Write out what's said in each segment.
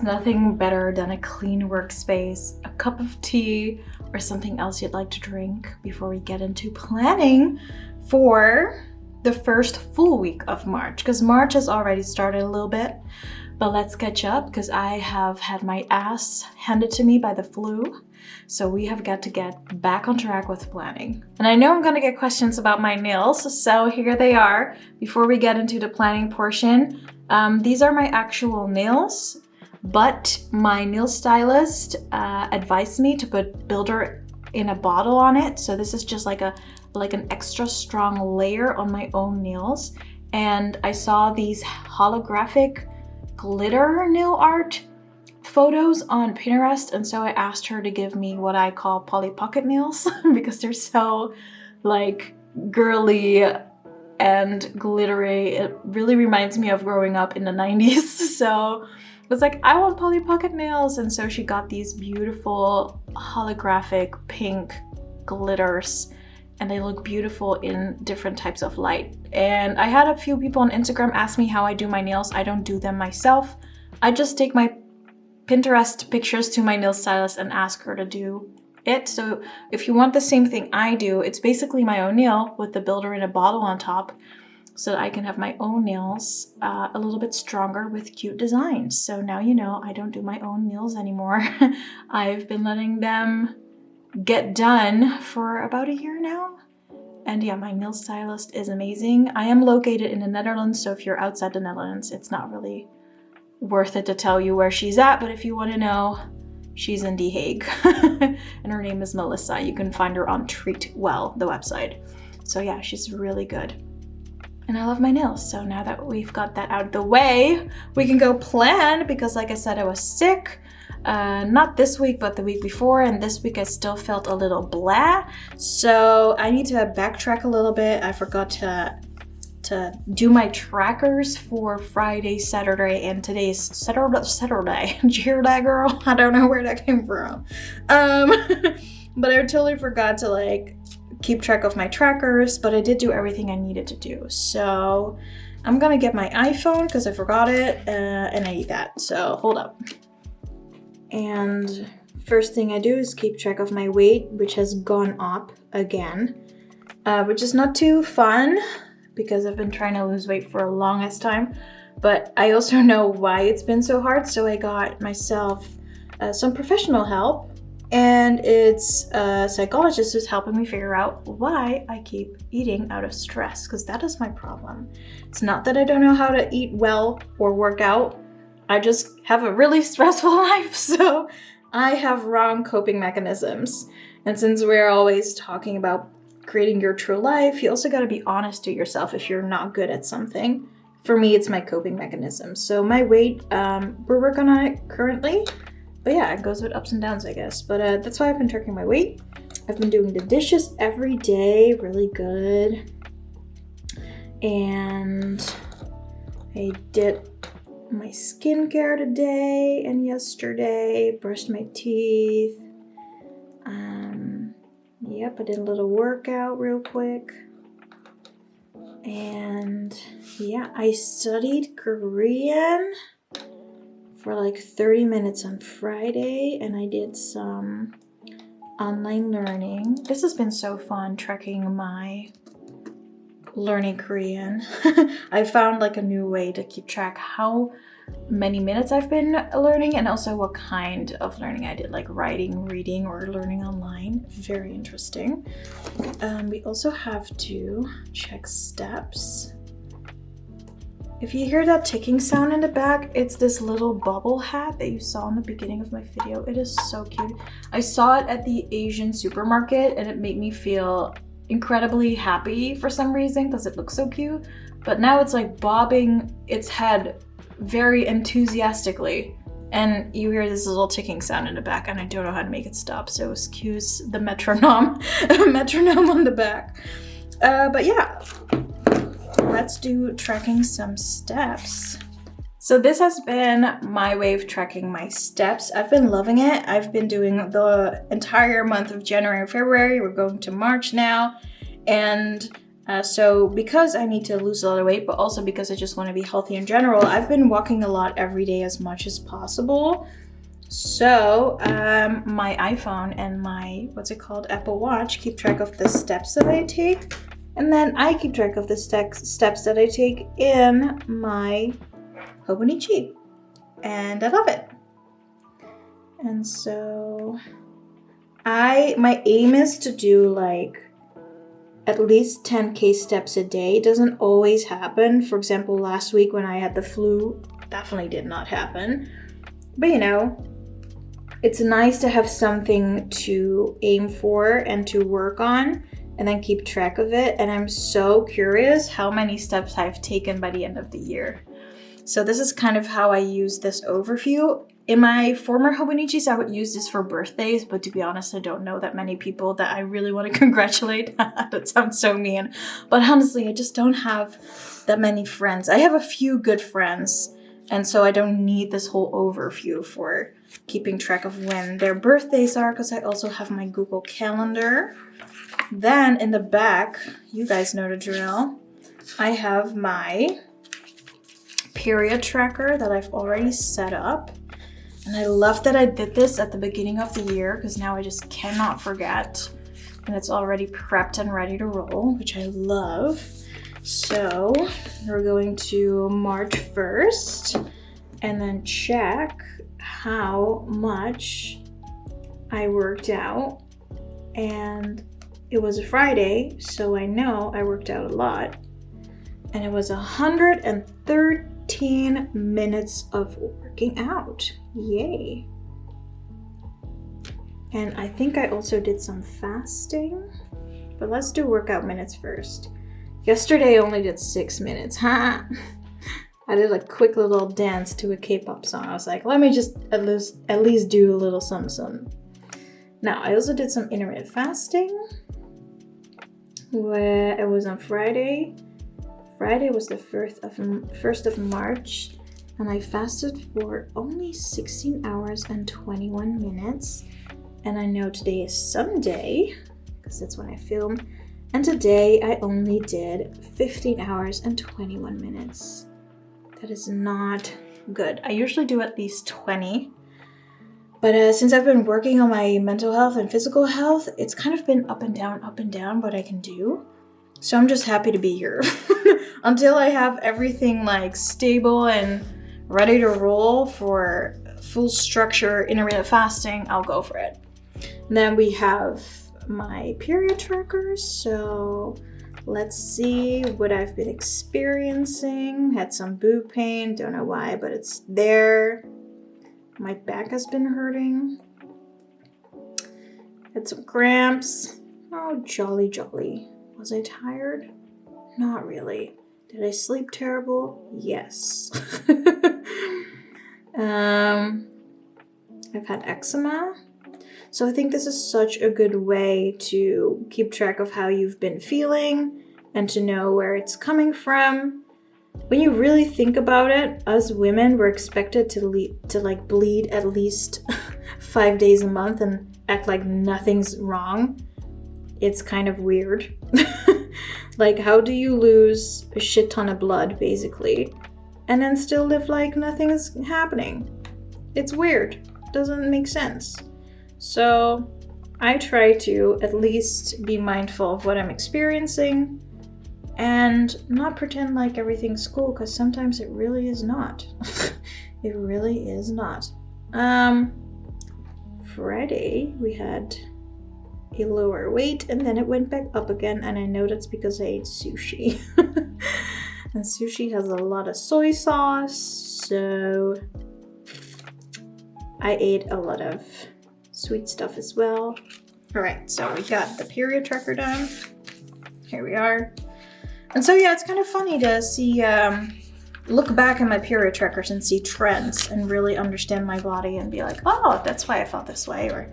nothing better than a clean workspace, a cup of tea, or something else you'd like to drink before we get into planning for the first full week of March, because March has already started a little bit. But let's catch up because I have had my ass handed to me by the flu. So we have got to get back on track with planning. And I know I'm gonna get questions about my nails, so here they are. Before we get into the planning portion, these are my actual nails, but my nail stylist advised me to put builder in a bottle on it. So this is just like an extra strong layer on my own nails. And I saw these holographic glitter nail art photos on Pinterest, and so I asked her to give me what I call Polly Pocket nails because they're so like girly and glittery. It really reminds me of growing up in the 90s. So I was like, I want Polly Pocket nails, and so she got these beautiful holographic pink glitters, and they look beautiful in different types of light. And I had a few people on Instagram ask me how I do my nails. I don't do them myself. I just take my Pinterest pictures to my nail stylist and ask her to do it. So if you want the same thing I do, it's basically my own nail with the builder in a bottle on top, so that I can have my own nails a little bit stronger with cute designs. So now you know I don't do my own nails anymore. I've been letting them get done for about a year now. And yeah, my nail stylist is amazing. I am located in the Netherlands, so if you're outside the Netherlands, it's not really worth it to tell you where she's at, but if you want to know, she's in The Hague. And her name is Melissa. You can find her on Treatwell, the website. So yeah, she's really good. And I love my nails. So now that we've got that out of the way, we can go plan, because like I said, I was sick. Not this week, but the week before, and this week I still felt a little blah. So I need to backtrack a little bit. I forgot to do my trackers for Friday, Saturday, and today's Saturday. Did you hear that, girl? I don't know where that came from. But I totally forgot to like keep track of my trackers, but I did do everything I needed to do. So I'm gonna get my iPhone because I forgot it, and I need that. So hold up. And first thing I do is keep track of my weight, which has gone up again, which is not too fun because I've been trying to lose weight for the longest time, but I also know why it's been so hard. So I got myself some professional help, and it's a psychologist who's helping me figure out why I keep eating out of stress, because that is my problem. It's not that I don't know how to eat well or work out. I just have a really stressful life, so I have wrong coping mechanisms. And since we're always talking about creating your true life, you also got to be honest to yourself if you're not good at something. For me, it's my coping mechanism. So my weight, we're working on it currently. But yeah, it goes with ups and downs, I guess. But that's why I've been tracking my weight. I've been doing the dishes every day, really good. And I did my skincare today and yesterday, brushed my teeth. Yep, I did a little workout real quick. And yeah, I studied Korean for like 30 minutes on Friday, and I did some online learning. This has been so fun, tracking my learning Korean. I found like a new way to keep track how many minutes I've been learning, and also what kind of learning I did, like writing, reading, or learning online. Very interesting. We also have to check steps. If you hear that ticking sound in the back, it's this little bubble hat that you saw in the beginning of my video. It is so cute. I saw it at the Asian supermarket, and it made me feel incredibly happy for some reason because it looks so cute. But now it's like bobbing its head very enthusiastically, and you hear this little ticking sound in the back, and I don't know how to make it stop, so excuse the metronome metronome on the back. But yeah, let's do tracking some steps. So this has been my way of tracking my steps. I've been loving it. I've been doing the entire month of January and February. We're going to March now, and So because I need to lose a lot of weight, but also because I just want to be healthy in general, I've been walking a lot every day as much as possible. So my iPhone and my, what's it called, Apple Watch keep track of the steps that I take. And then I keep track of the steps that I take in my Hobonichi. And I love it. And so my aim is to do like at least 10K steps a day. It doesn't always happen. For example, last week when I had the flu, definitely did not happen. But you know, it's nice to have something to aim for and to work on and then keep track of it. And I'm so curious how many steps I've taken by the end of the year. So this is kind of how I use this overview. In my former Hobonichis, I would use this for birthdays, but to be honest, I don't know that many people that I really want to congratulate. That sounds so mean. But honestly, I just don't have that many friends. I have a few good friends, and so I don't need this whole overview for keeping track of when their birthdays are, because I also have my Google Calendar. Then in the back, you guys know the drill, I have my period tracker that I've already set up. And I love that I did this at the beginning of the year because now I just cannot forget. And it's already prepped and ready to roll, which I love. So we're going to March 1st and then check how much I worked out. And it was a Friday, so I know I worked out a lot. And it was 113 minutes of working out. Yay. And I think I also did some fasting. But let's do workout minutes first. Yesterday I only did 6 minutes. Ha! I did a quick little dance to a K-pop song. I was like, let me just at least do a little something. Now, I also did some intermittent fasting. Where it was on Friday. Friday was the 1st of March, and I fasted for only 16 hours and 21 minutes. And I know today is Sunday, because that's when I film, and today I only did 15 hours and 21 minutes. That is not good. I usually do at least 20, but since I've been working on my mental health and physical health, it's kind of been up and down what I can do. So I'm just happy to be here. Until I have everything like stable and ready to roll for full structure intermittent fasting, I'll go for it. And then we have my period trackers. So let's see what I've been experiencing. Had some boob pain, don't know why, but it's there. My back has been hurting. Had some cramps. Oh, jolly, jolly. Was I tired? Not really. Did I sleep terrible? Yes. I've had eczema. So I think this is such a good way to keep track of how you've been feeling and to know where it's coming from. When you really think about it, us women were expected to bleed at least 5 days a month and act like nothing's wrong. It's kind of weird. Like, how do you lose a shit ton of blood, basically, and then still live like nothing's happening? It's weird. Doesn't make sense. So I try to at least be mindful of what I'm experiencing and not pretend like everything's cool, because sometimes it really is not. It really is not. Friday, we had a lower weight and then it went back up again, and I know that's because I ate sushi. And sushi has a lot of soy sauce, so I ate a lot of sweet stuff as well. Alright, so we got the period tracker done. Here we are. And so yeah, it's kind of funny to see, look back at my period trackers and see trends and really understand my body and be like, oh, that's why I felt this way, or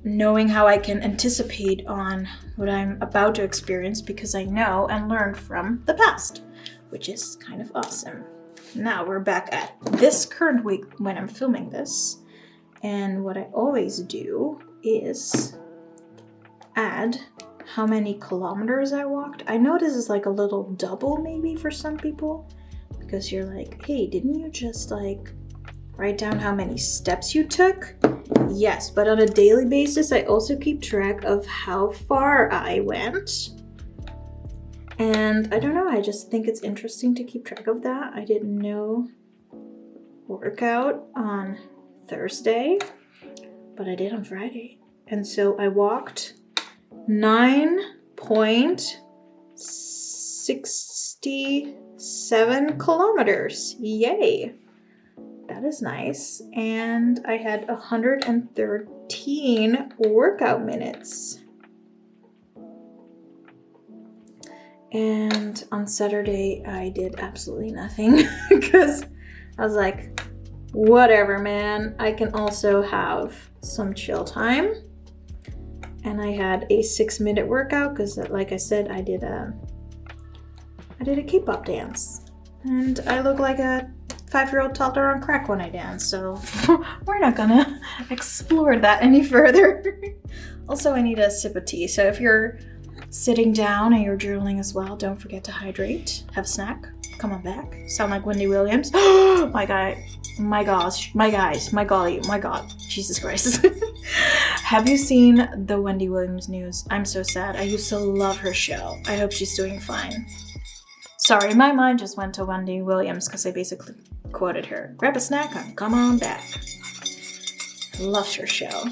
knowing how I can anticipate on what I'm about to experience because I know and learned from the past, which is kind of awesome. Now we're back at this current week when I'm filming this, and what I always do is add how many kilometers I walked. I know this is like a little double maybe for some people, because you're like, hey, didn't you just like write down how many steps you took? Yes, but on a daily basis, I also keep track of how far I went. And I don't know, I just think it's interesting to keep track of that. I did no workout on Thursday, but I did on Friday. And so I walked 9.67 kilometers. Yay! That is nice. And I had 113 workout minutes. And on Saturday, I did absolutely nothing because I was like, whatever, man. I can also have some chill time. And I had a 6-minute workout because, like I said, I did a K-pop dance. And I look like a 5-year-old toddler on crack when I dance, so we're not gonna explore that any further. Also, I need a sip of tea, so if you're sitting down and you're journaling as well, don't forget to hydrate, have a snack, come on back. Sound like Wendy Williams. My God, my gosh, my guys, my golly, my God, Jesus Christ. Have you seen the Wendy Williams news? I'm so sad. I used to love her show. I hope she's doing fine. Sorry, my mind just went to Wendy Williams because I basically quoted her. Grab a snack and come on back. I loved her show.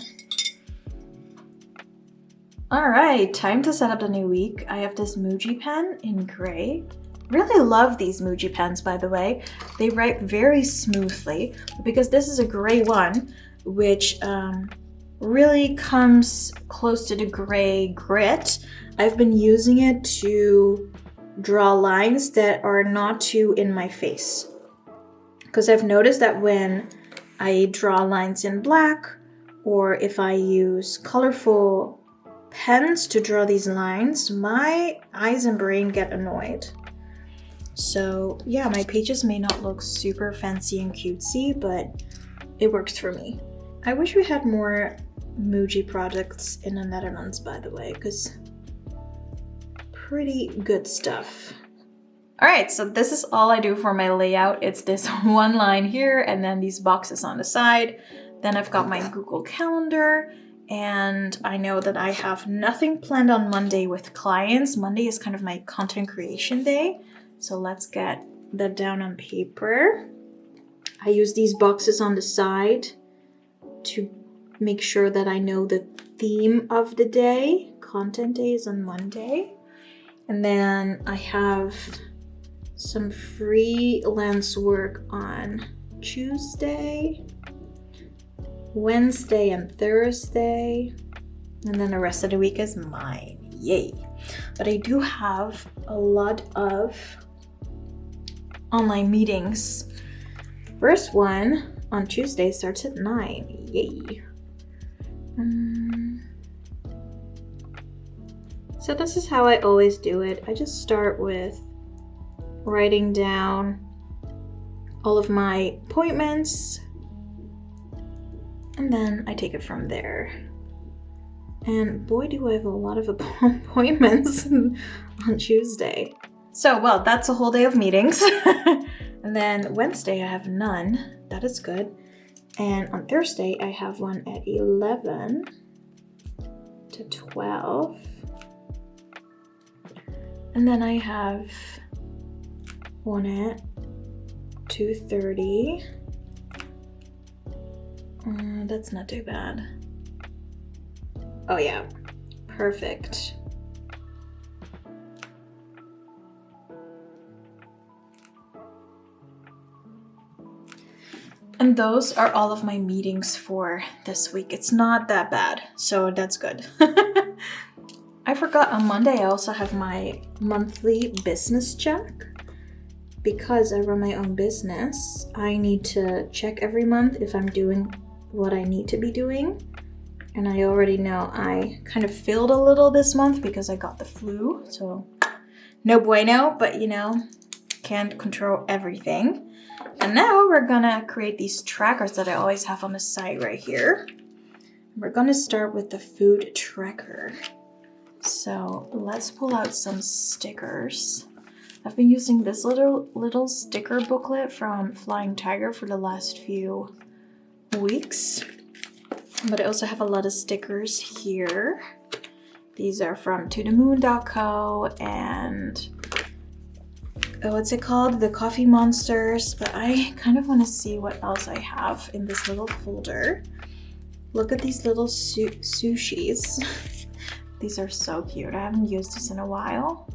All right, time to set up the new week. I have this Muji pen in gray. Really love these Muji pens, by the way. They write very smoothly, because this is a gray one, which really comes close to the gray grit. I've been using it to draw lines that are not too in my face. Because I've noticed that when I draw lines in black, or if I use colorful pens to draw these lines, my eyes and brain get annoyed. So yeah, my pages may not look super fancy and cutesy, but it works for me. I wish we had more Muji products in the Netherlands, by the way, because pretty good stuff. All right, so this is all I do for my layout. It's this one line here and then these boxes on the side. Then I've got my Google Calendar, and I know that I have nothing planned on Monday with clients. Monday is kind of my content creation day. So let's get that down on paper. I use these boxes on the side to make sure that I know the theme of the day. Content day is on Monday. And then I have some freelance work on Tuesday, Wednesday, and Thursday. And then the rest of the week is mine. Yay. But I do have a lot of online meetings. First one on Tuesday starts at 9. Yay. So this is how I always do it. I just start with writing down all of my appointments, and then I take it from there. And boy, do I have a lot of appointments on Tuesday. So, well, that's a whole day of meetings. And then Wednesday I have none. That is good. And on Thursday I have one at 11 to 12. And then I have one at 2:30. That's not too bad. Oh yeah, perfect. And those are all of my meetings for this week. It's not that bad, so that's good. I forgot on Monday I also have my monthly business check. Because I run my own business, I need to check every month if I'm doing what I need to be doing. And I already know I kind of failed a little this month because I got the flu. So no bueno, but you know, can't control everything. And now we're gonna create these trackers that I always have on the side right here. We're gonna start with the food tracker. So let's pull out some stickers. I've been using this little sticker booklet from Flying Tiger for the last few weeks. But I also have a lot of stickers here. These are from tothemoon.co and what's it called? The Coffee Monsters. But I kind of want to see what else I have in this little folder. Look at these little sushis. These are so cute. I haven't used this in a while.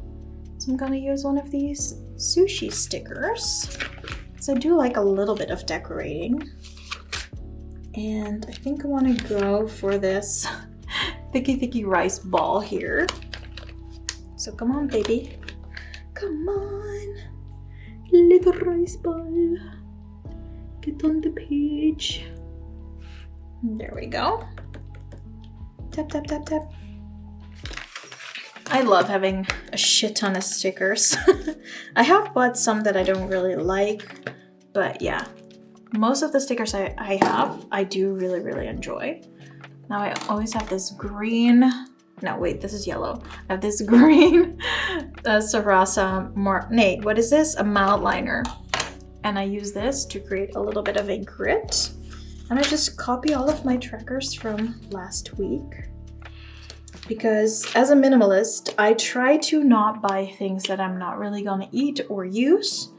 So I'm gonna use one of these sushi stickers. So I do like a little bit of decorating. And I think I wanna go for this thicky rice ball here. So come on, baby. Come on, little rice ball. Get on the page. There we go. Tap, tap, tap, tap. I love having a shit ton of stickers. I have bought some that I don't really like, but yeah, most of the stickers I have, I do really enjoy. Now I always have this green, no wait, this is yellow. I have this green Sarasa, what is this? A mild liner. And I use this to create a little bit of a grit. And I just copy all of my trackers from last week. Because as a minimalist, I try to not buy things that I'm not really gonna eat or use.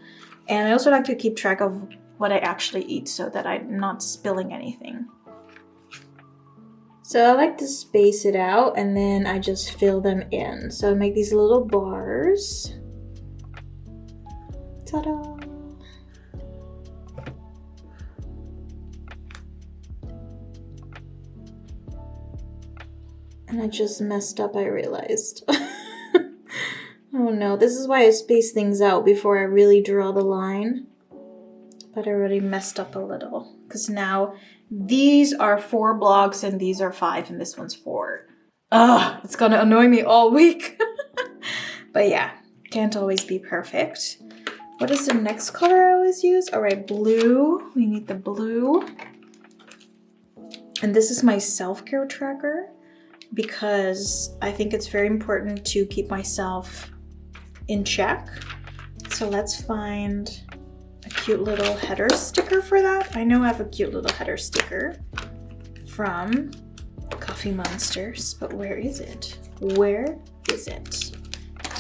And I also like to keep track of what I actually eat so that I'm not spilling anything. So I like to space it out and then I just fill them in. So I make these little bars. Ta-da! And I just messed up, I realized. Oh no, this is why I space things out before I really draw the line. But I already messed up a little. Because now these are 4 blocks and these are 5 and this one's 4. Ugh, it's gonna annoy me all week. But yeah, can't always be perfect. What is the next color I always use? All right, blue. We need the blue. And this is my self-care tracker, because I think it's very important to keep myself in check. So let's find a cute little header sticker for that. I know I have a cute little header sticker from Coffee Monsters, but where is it? Where is it?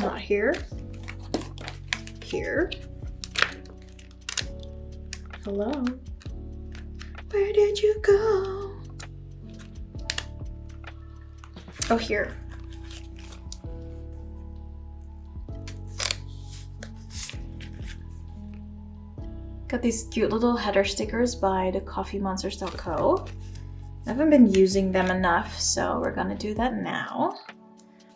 Not here. Here. Hello. Where did you go? Oh, here. Got these cute little header stickers by the coffeemonsters.co. I haven't been using them enough, so we're gonna do that now.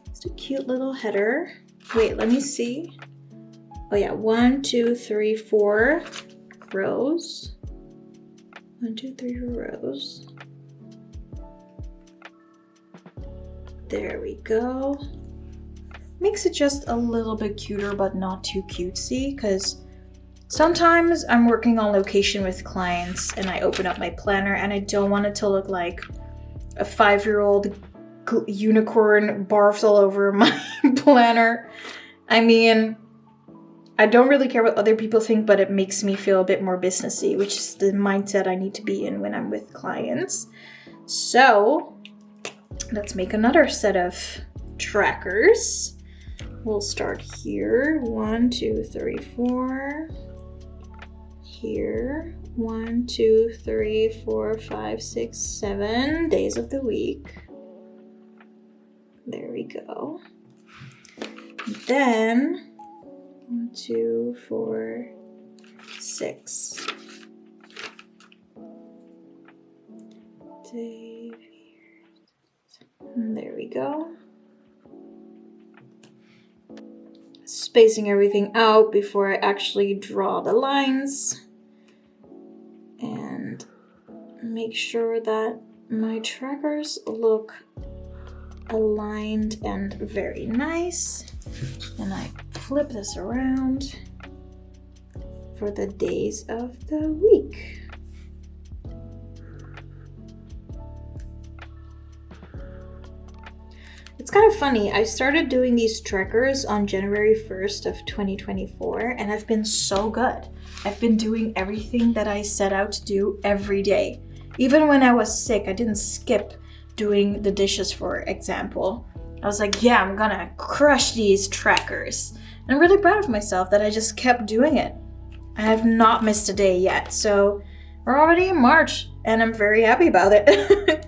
Just a cute little header. Wait, let me see. Oh yeah, 1, 2, 3, 4 rows. 1, 2, 3 rows. There we go. Makes it just a little bit cuter, but not too cutesy, because sometimes I'm working on location with clients and I open up my planner and I don't want it to look like a 5-year-old unicorn barfed all over my planner. I mean, I don't really care what other people think, but it makes me feel a bit more businessy, which is the mindset I need to be in when I'm with clients. So let's make another set of trackers. We'll start here. 1, 2, 3, 4. Here. 1, 2, 3, 4, 5, 6, 7 days of the week. There we go. Then 1, 2, 4, 6. And there we go. Spacing everything out before I actually draw the lines. And make sure that my trackers look aligned and very nice. And I flip this around for the days of the week. It's kind of funny. I started doing these trackers on January 1st of 2024, and I've been so good. I've been doing everything that I set out to do every day. Even when I was sick, I didn't skip doing the dishes, for example. I was like, yeah, I'm gonna crush these trackers. And I'm really proud of myself that I just kept doing it. I have not missed a day yet, so we're already in March, and I'm very happy about it.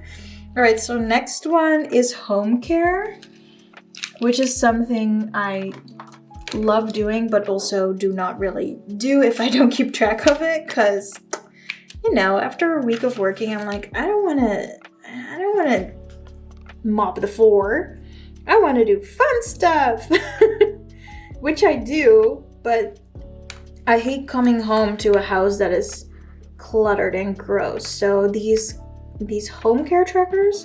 All right, so next one is home care, which is something I love doing, but also do not really do if I don't keep track of it, because, you know, after a week of working, I'm like, I don't want to mop the floor. I want to do fun stuff, which I do, but I hate coming home to a house that is cluttered and gross. So these home care trackers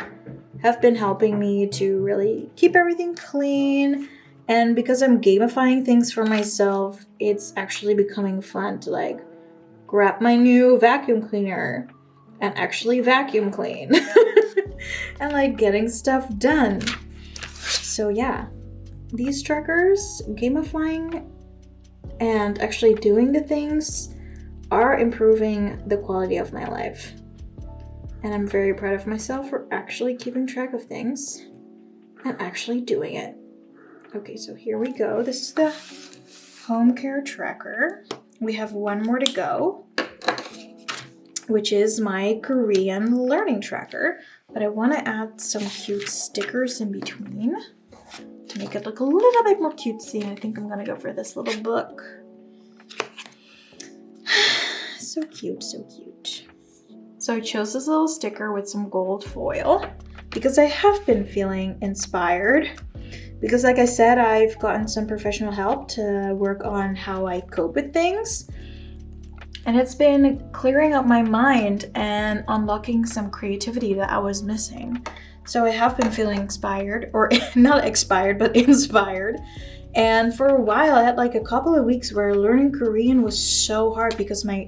have been helping me to really keep everything clean. And because I'm gamifying things for myself, it's actually becoming fun to like grab my new vacuum cleaner and actually vacuum clean and like getting stuff done. So yeah, these trackers, gamifying and actually doing the things are improving the quality of my life. And I'm very proud of myself for actually keeping track of things and actually doing it. Okay, so here we go. This is the home care tracker. We have one more to go, which is my Korean learning tracker. But I want to add some cute stickers in between to make it look a little bit more cutesy. And I think I'm going to go for this little book. So cute, so cute. So I chose this little sticker with some gold foil because I have been feeling inspired. Because like I said, I've gotten some professional help to work on how I cope with things. And it's been clearing up my mind and unlocking some creativity that I was missing. So I have been feeling inspired, or not expired, but inspired. And for a while, I had like a couple of weeks where learning Korean was so hard because my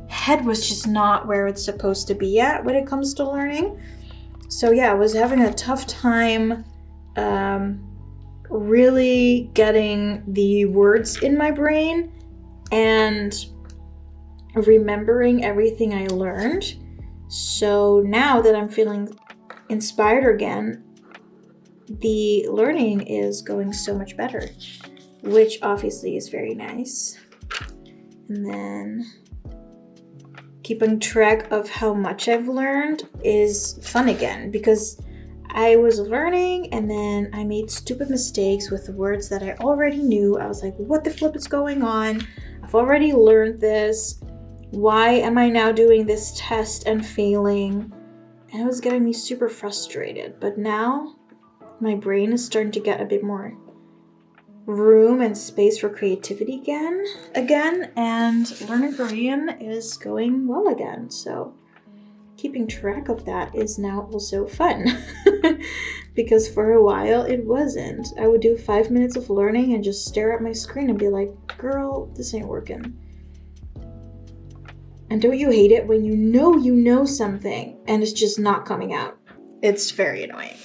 head was just not where it's supposed to be at when it comes to learning. So yeah, I was having a tough time really getting the words in my brain and remembering everything I learned. So now that I'm feeling inspired again, the learning is going so much better, which obviously is very nice. And then keeping track of how much I've learned is fun again, because I was learning and then I made stupid mistakes with words that I already knew. I was like, what the flip is going on? I've already learned this. Why am I now doing this test and failing? And it was getting me super frustrated. But now my brain is starting to get a bit more room and space for creativity again, and learning Korean is going well again. So keeping track of that is now also fun. Because for a while it wasn't. I would do 5 minutes of learning and just stare at my screen and be like, girl, this ain't working. And don't you hate it when you know something and it's just not coming out? It's very annoying.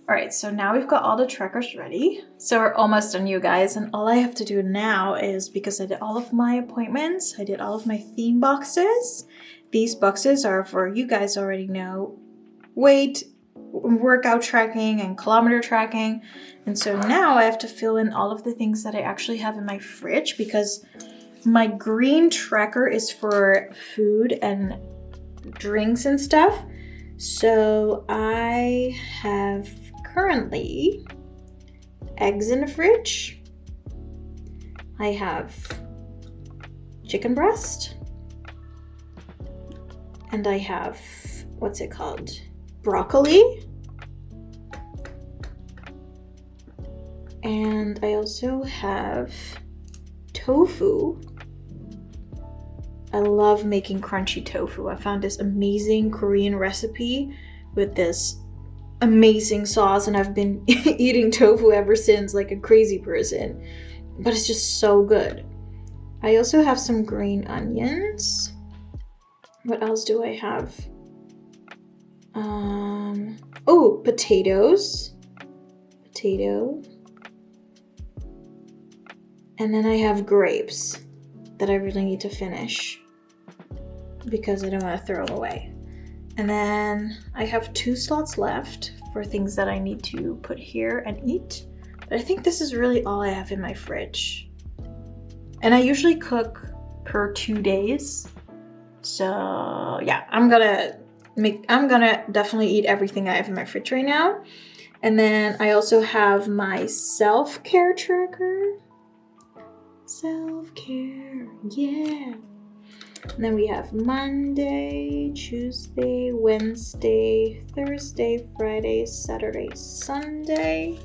All right, so now we've got all the trackers ready. So we're almost done, you guys. And all I have to do now is, because I did all of my appointments, I did all of my theme boxes. These boxes are for, you guys already know, weight, workout tracking, and kilometer tracking. And so now I have to fill in all of the things that I actually have in my fridge, because my green tracker is for food and drinks and stuff. So I have currently eggs in the fridge. I have chicken breast. And I have, what's it called? Broccoli. And I also have tofu. I love making crunchy tofu. I found this amazing Korean recipe with this amazing sauce, and I've been eating tofu ever since, like a crazy person. But it's just so good. I also have some green onions. What else do I have? Oh, potatoes. potato. And then I have grapes that I really need to finish because I don't want to throw them away. And then I have 2 slots left for things that I need to put here and eat. But I think this is really all I have in my fridge. And I usually cook per 2 days. So yeah, I'm gonna definitely eat everything I have in my fridge right now. And then I also have my self-care tracker. Self-care, yeah. And then we have Monday, Tuesday, Wednesday, Thursday, Friday, Saturday, Sunday.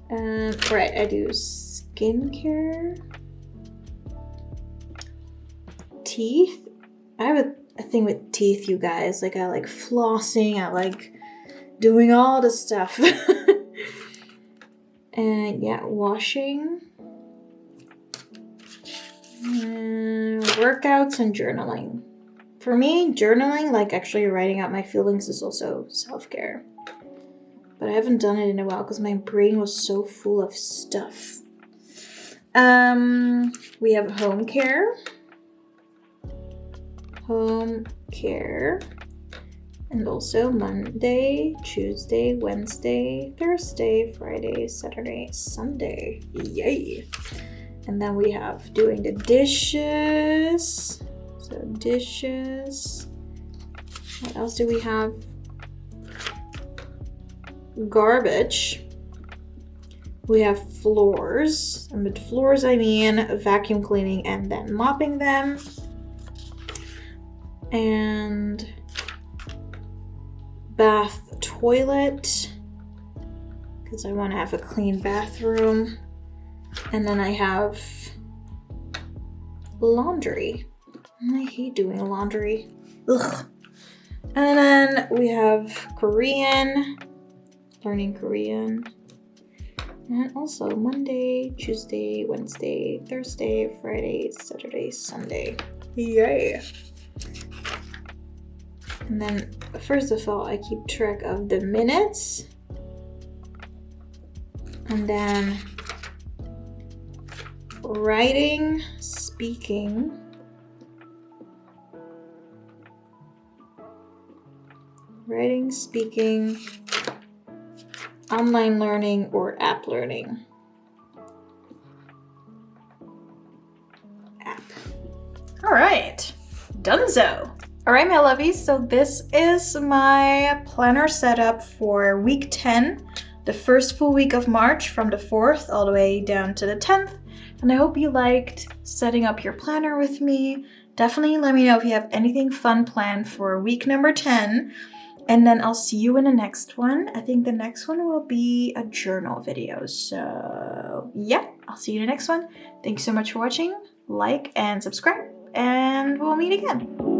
Right, I do skincare. Teeth. I have a thing with teeth, you guys. Like, I like flossing, I like doing all the stuff. And yeah, washing. Workouts and journaling. For me, journaling, like actually writing out my feelings, is also self-care. But I haven't done it in a while because my brain was so full of stuff. We have home care. Home care. And also Monday, Tuesday, Wednesday, Thursday, Friday, Saturday, Sunday. Yay! And then we have doing the dishes. So dishes. What else do we have? Garbage. We have floors. And with floors, I mean vacuum cleaning and then mopping them. And bath toilet, because I want to have a clean bathroom. And then I have laundry. I hate doing laundry. Ugh. And then we have Korean, learning Korean. And also Monday, Tuesday, Wednesday, Thursday, Friday, Saturday, Sunday. Yay! And then first of all, I keep track of the minutes. And then writing, speaking, online learning, or app learning. App. All right, donezo. All right, my lovies, so this is my planner setup for week 10, the first full week of March, from the 4th all the way down to the 10th. And I hope you liked setting up your planner with me. Definitely let me know if you have anything fun planned for week number 10. And then I'll see you in the next one. I think the next one will be a journal video. So yeah, I'll see you in the next one. Thanks so much for watching. Like and subscribe, and we'll meet again.